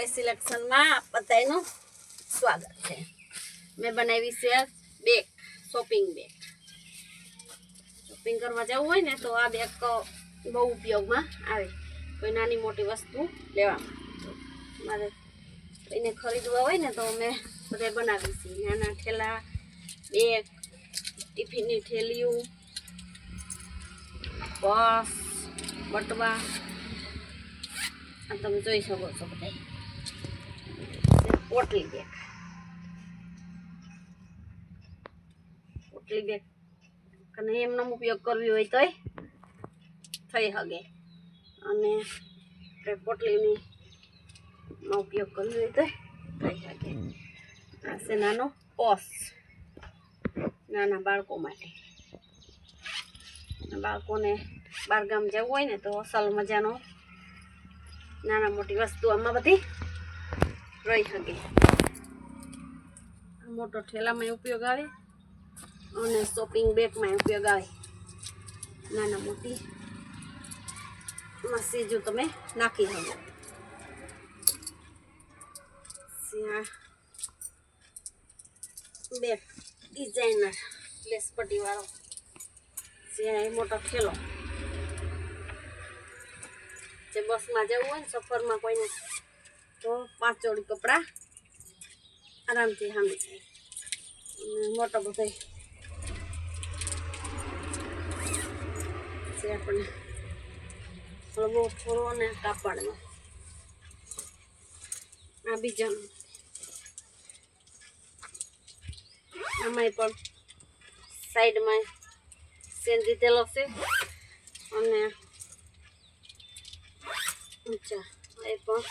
Spice સિલેક્શનમાં બધાનું સ્વાગત છે। મેં બનાવી છે બેગ, શોપિંગ બેગ। શોપિંગ કરવા જવું હોય ને તો આ બેગ બહુ ઉપયોગમાં આવે। કોઈ નાની મોટી વસ્તુ લેવામાં મારે એને ખરીદવા હોય ને તો મેં બધે બનાવી છે। નાના ઠેલા, બેગ, ટિફિનની થેલીઓ, પર્સ, બટવા, આ તમે જોઈ શકો છો બધા। પોટલી બેગ, પોટલી બેગ અને એમનો ઉપયોગ કરવી હોય તોય થઈ શકે, અને પોટલીની ઉપયોગ કરવી હોય તો થઈ શકે। આ છે નાનો પર્સ, નાના બાળકો માટે। બાળકોને બહારગામ જવું હોય ને તો અસલ મજાનો નાના મોટી વસ્તુ આમાં બધી રહી શકે। મોટો ઠેલામાં ઉપયોગ આવે અને શોપિંગ બેગમાં ઉપયોગ આવે। નાના મોટી સીજું તમે નાખી શકો। બેગ ડિઝાઇનર લેસ પટ્ટી વાળો, મોટો ઠેલો, જે બસમાં જવું હોય ને સફરમાં કોઈને તો 5 જોડી કપડાં આરામથી સામે થાય। મોટો બધો છે આપણે હળવો થોડો અને કાપડનો। આ બીજાનું, આમાંય પણ સાઈડમાં સેન દીધેલો છે અને ઊંચા એ પણ